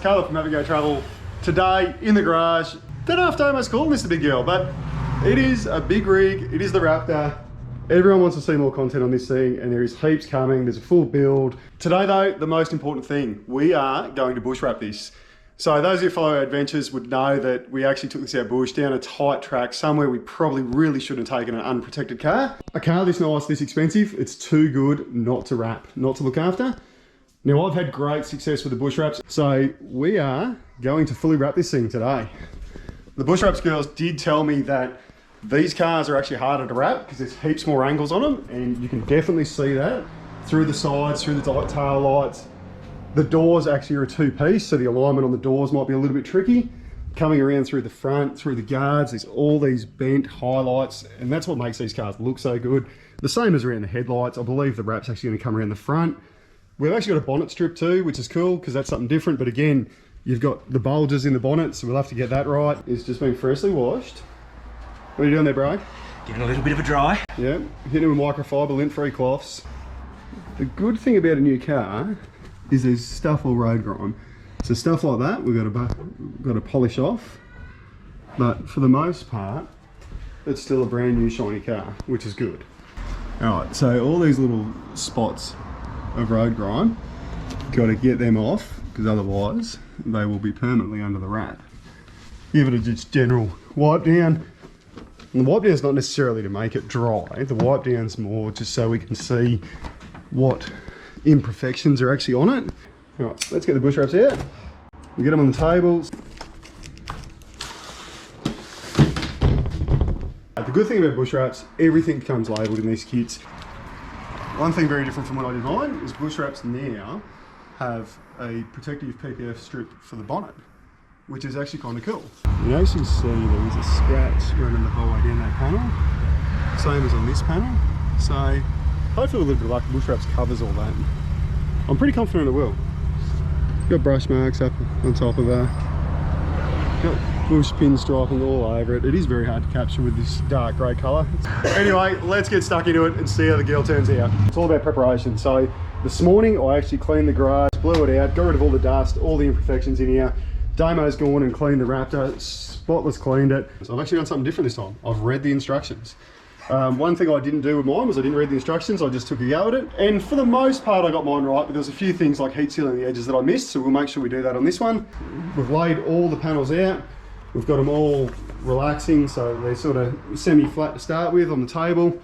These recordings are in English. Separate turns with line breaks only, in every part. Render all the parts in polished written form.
Caleb from Navigate Travel. Today in the garage, don't know if to almost call this the big girl, but it is a big rig. It is the Raptor. Everyone wants to see more content on this thing, and there is heaps coming. There's a full build. Today though, the most important thing, we are going to bush wrap this. So those of you who follow our adventures would know that we actually took this out bush down a tight track somewhere we probably really shouldn't have taken an unprotected car. A car this nice, this expensive, it's too good not to wrap, not to look after. Now I've had great success with the bush wraps, so we are going to fully wrap this thing today. The bush wraps girls did tell me that these cars are actually harder to wrap because there's heaps more angles on them, and you can definitely see that through the sides, through the tail lights. The doors actually are a two-piece, so the alignment on the doors might be a little bit tricky. Coming around through the front, through the guards, there's all these bent highlights, and that's what makes these cars look so good. The same as around the headlights. I believe the wrap's actually going to come around the front. We've actually got a bonnet strip too, which is cool because that's something different, but again, you've got the bulges in the bonnet, so we'll have to get that right. It's just been freshly washed. What are you doing there, bro?
Giving a little bit of a dry.
Yeah, hitting it with microfiber, lint-free cloths. The good thing about a new car is there's stuff all road grime. So stuff like that we've got to polish off, but for the most part it's still a brand new shiny car, which is good. Alright, so all these little spots of road grime, got to get them off because otherwise they will be permanently under the wrap. Give it a just general wipe down. And the wipe down's not necessarily to make it dry, the wipe down's more just so we can see what imperfections are actually on it. All right, let's get the bush wraps out. We get them on the tables. The good thing about bush wraps, everything comes labelled in these kits. One thing very different from what I did mine is bush wraps now have a protective PPF strip for the bonnet, which is actually kind of cool. You notice you can see there's a scratch running the whole way down that panel, same as on this panel. So hopefully a little bit of luck, bush wraps covers all that. I'm pretty confident it will. Got brush marks up on top of that. Got bush pin striping all over it. It is very hard to capture with this dark grey colour. Anyway, let's get stuck into it and see how the girl turns out. It's all about preparation. So this morning I actually cleaned the garage, blew it out, got rid of all the dust, all the imperfections in here. Damo's gone and cleaned the Raptor, spotless cleaned it. So I've actually done something different this time. I've read the instructions. One thing I didn't do with mine was I didn't read the instructions, I just took a go at it. And for the most part I got mine right, but there's a few things like heat sealing the edges that I missed, so we'll make sure we do that on this one. We've laid all the panels out, we've got them all relaxing, so they're sort of semi-flat to start with on the table.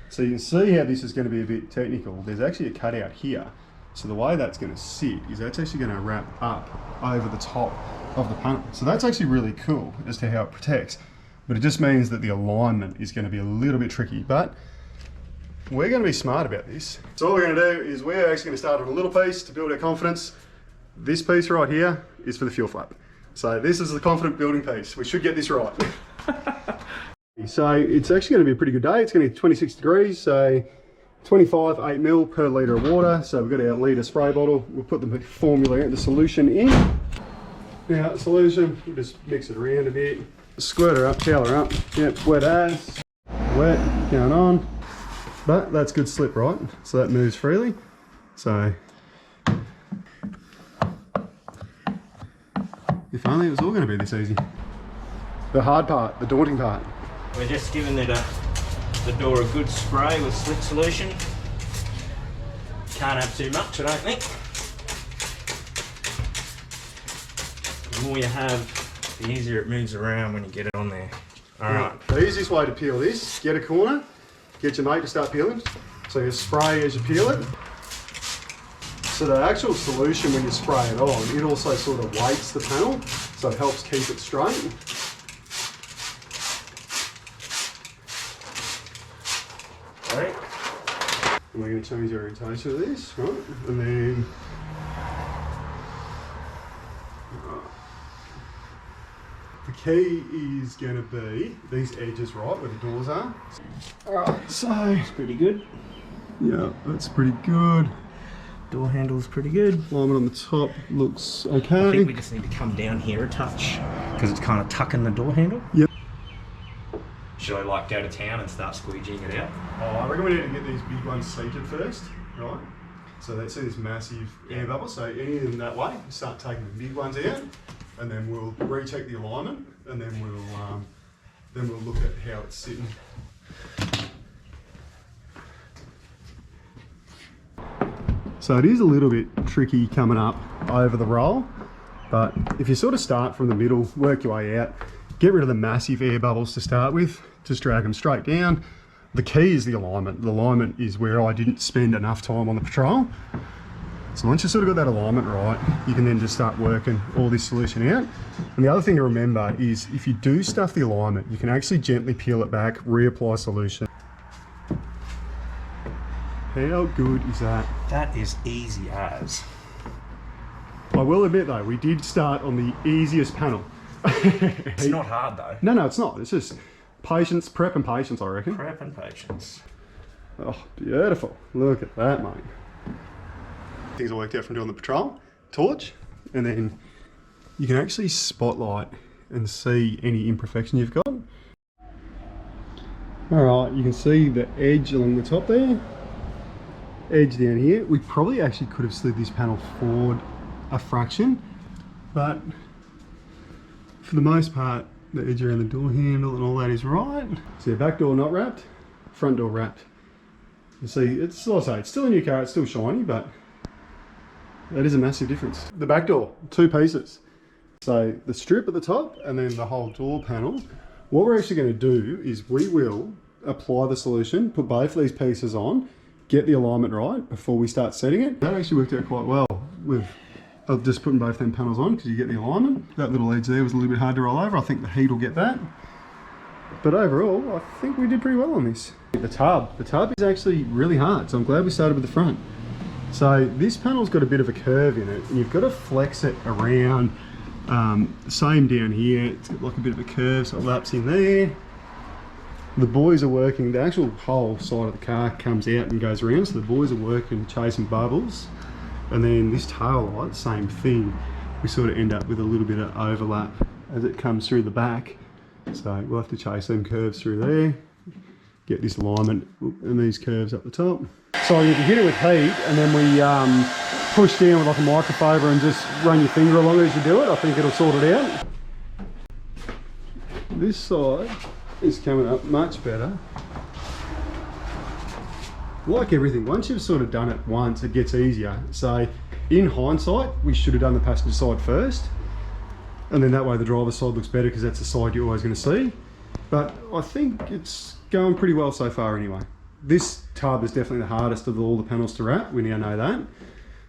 So you can see how this is going to be a bit technical. There's actually a cutout here. So the way that's going to sit is that's actually going to wrap up over the top of the panel. So that's actually really cool as to how it protects. But it just means that the alignment is going to be a little bit tricky, but we're going to be smart about this. So all we're going to do is we're actually going to start on a little piece to build our confidence. This piece right here is for the fuel flap. So this is the confident building piece. We should get this right. So it's actually going to be a pretty good day. It's going to be 26 degrees, so 25 8 mil per litre of water. So we've got our litre spray bottle. We'll put the formula, the solution in. Now the solution, we'll just mix it around a bit. Squirt her up, towel her up. Yep, wet as. Wet, going on. But that's good slip, right? So that moves freely. So if only it was all going to be this easy. The hard part, the daunting part.
We're just giving the door a good spray with slick solution. Can't have too much, I don't think. The more you have, the easier it moves around when you get it on there. Alright.
The easiest way to peel this, get a corner, get your mate to start peeling. So you spray as you peel it. So the actual solution when you spray it on, it also sort of weights the panel, so it helps keep it straight.
Right.
And we're going to change the orientation of this, right? And then the key is going to be these edges right where the doors are. Alright, so
it's pretty good.
Yeah, that's pretty good.
Door handle's pretty good.
Alignment on the top looks okay.
I think we just need to come down here a touch because it's kind of tucking the door handle.
Yep.
Should I like go to town and start squeegeeing it out?
Oh, I reckon we need to get these big ones seated first, right? So they see this massive air bubble, so anything that way, start taking the big ones out, and then we'll recheck the alignment, and then we'll look at how it's sitting. So it is a little bit tricky coming up over the roll, but if you sort of start from the middle, work your way out, get rid of the massive air bubbles to start with, just drag them straight down. The key is the alignment. The alignment is where I didn't spend enough time on the patrol. So once you sort of got that alignment right, you can then just start working all this solution out. And the other thing to remember is if you do stuff the alignment, you can actually gently peel it back, reapply solution. How good is that?
That is easy as.
I will admit though, we did start on the easiest panel.
It's not hard though.
No, it's not. It's just patience, prep and patience, I reckon.
Prep and patience.
Oh, beautiful. Look at that, mate. Things I worked out from doing the patrol, torch, and then you can actually spotlight and see any imperfection you've got. All right, you can see the edge along the top there. Edge down here. We probably actually could have slid this panel forward a fraction, but for the most part, the edge around the door handle and all that is right. So your back door not wrapped, front door wrapped. You see, it's like I say, it's still a new car, it's still shiny, but that is a massive difference. The back door, two pieces. So the strip at the top and then the whole door panel. What we're actually going to do is we will apply the solution, put both of these pieces on, get the alignment right before we start setting it. That actually worked out quite well with just putting both them panels on because you get the alignment. That little edge there was a little bit hard to roll over. I think the heat will get that. But overall, I think we did pretty well on this. The tub is actually really hard, so I'm glad we started with the front. So this panel's got a bit of a curve in it, and you've got to flex it around. Same down here, it's got like a bit of a curve, so it laps in there. The boys are working, the actual whole side of the car comes out and goes around, so the boys are working, chasing bubbles. And then this tail light, same thing. We sort of end up with a little bit of overlap as it comes through the back. So we'll have to chase them curves through there, get this alignment and these curves up the top. So you can hit it with heat and then we push down with like a microfiber and just run your finger along as you do it. I think it'll sort it out. This side is coming up much better. Like everything, once you've sort of done it once, it gets easier. So in hindsight, we should have done the passenger side first. And then that way the driver's side looks better because that's the side you're always going to see. But I think it's going pretty well so far anyway. This tub is definitely the hardest of all the panels to wrap, we now know that.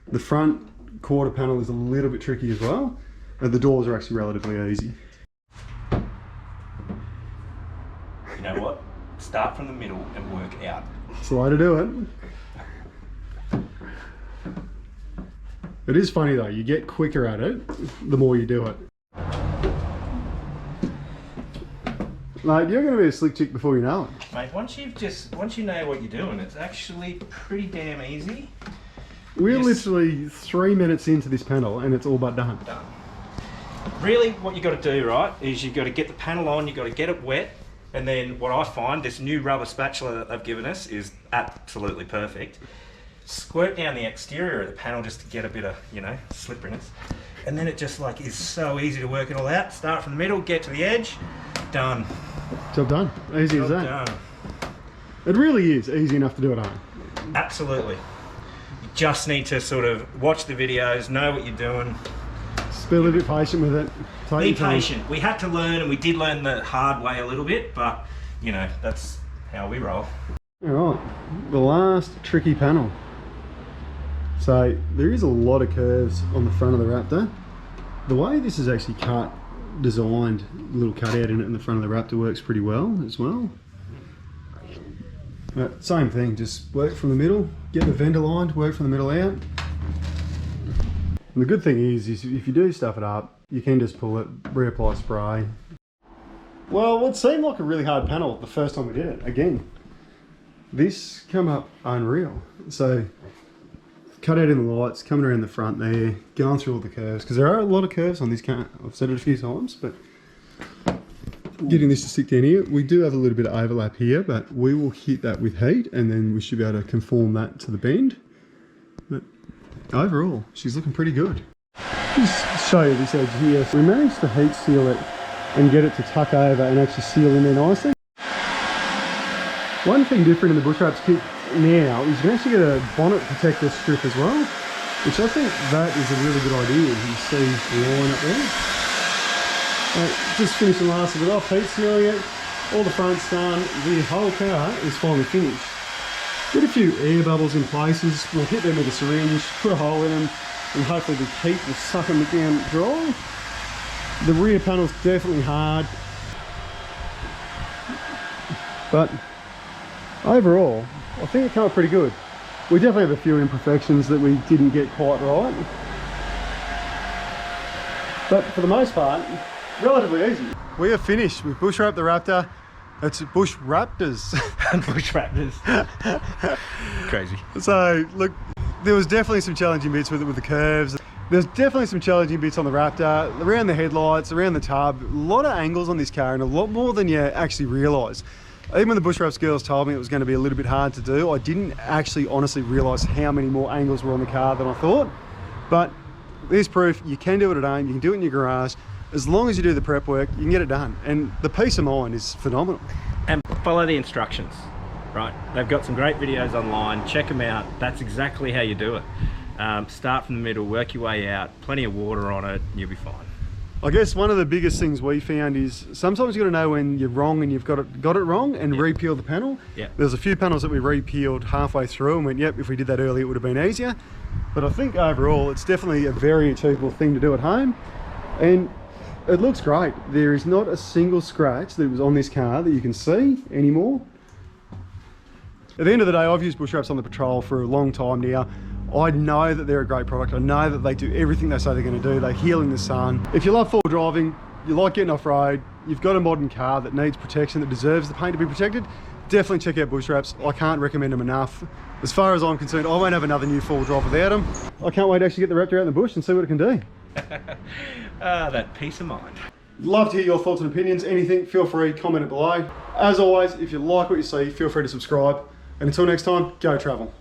The front quarter panel is a little bit tricky as well. And the doors are actually relatively easy.
You know what? Start from the middle and work out.
It's the way to do it. It is funny though, you get quicker at it the more you do it. Mate, you're going to be a slick chick before you know it.
Mate, once you know what you're doing, it's actually pretty damn easy.
We're literally 3 minutes into this panel and it's all but done.
Done. Really, what you got to do, right, is you got to get the panel on, you got to get it wet. And then what I find, this new rubber spatula that they've given us is absolutely perfect. Squirt down the exterior of the panel just to get a bit of, you know, slipperiness. And then it just like is so easy to work it all out. Start from the middle, get to the edge, done.
Job done. Easy as that.
Done.
It really is easy enough to do at home.
Absolutely. You just need to sort of watch the videos, know what you're doing.
Just be a little bit patient with it.
Be patient. We had to learn, and we did learn the hard way a little bit, but you know, that's how we roll.
Alright, the last tricky panel. So there is a lot of curves on the front of the Raptor. The way this is actually designed, a little cutout in it in the front of the Raptor works pretty well as well. But same thing, just work from the middle, get the vent aligned, work from the middle out. And the good thing is if you do stuff it up, you can just pull it, reapply spray. Well, it seemed like a really hard panel the first time we did it. Again, this come up unreal. So, cut out in the lights, coming around the front there, going through all the curves, because there are a lot of curves on this car. I've said it a few times, but getting this to stick down here, we do have a little bit of overlap here, but we will hit that with heat, and then we should be able to conform that to the bend. But overall, she's looking pretty good. Just show you this edge here. We managed to heat seal it and get it to tuck over and actually seal in there nicely. One thing different in the Bushwrapz kit now is you can actually get a bonnet protector strip as well, which I think that is a really good idea. You see the line up there. Just finishing the last of it off, heat sealing it, all the front's done, the whole car is finally finished. Get a few air bubbles in places, we'll hit them with a syringe, put a hole in them, and hopefully the heat will suck them down dry. The rear panel's definitely hard, but overall, I think it came out pretty good. We definitely have a few imperfections that we didn't get quite right, but for the most part, relatively easy. We are finished. We've bushwrapped the Raptor. It's Bushwrapters.
Bushwrappers. Crazy.
So look, there was definitely some challenging bits with it, with the curves. There's definitely some challenging bits on the Raptor, around the headlights, around the tub. A lot of angles on this car and a lot more than you actually realise. Even when the Bushwrapz girls told me it was going to be a little bit hard to do, I didn't actually honestly realise how many more angles were on the car than I thought. But there's proof you can do it at home, you can do it in your garage. As long as you do the prep work, you can get it done. And the peace of mind is phenomenal.
And follow the instructions, right? They've got some great videos online, check them out. That's exactly how you do it. Start from the middle, work your way out, plenty of water on it, and you'll be fine.
I guess one of the biggest things we found is sometimes you've got to know when you're wrong and you've got it wrong and re-peel the panel.
Yep.
There's a few panels that we re-peeled halfway through and went, yep, if we did that early, it would have been easier. But I think overall, it's definitely a very achievable thing to do at home. And it looks great. There is not a single scratch that was on this car that you can see anymore. At the end of the day, I've used Bushwrapz on the patrol for a long time now. I know that they're a great product. I know that they do everything they say they're going to do. They heal in the sun. If you love four-wheel driving, you like getting off-road, you've got a modern car that needs protection, that deserves the paint to be protected, definitely check out Bushwrapz. I can't recommend them enough. As far as I'm concerned, I won't have another new four-wheel drive without them. I can't wait to actually get the Raptor out in the bush and see what it can do.
That peace of mind.
Love to hear your thoughts and opinions. Anything, feel free, comment it below. As always, if you like what you see, feel free to subscribe. And until next time, go travel.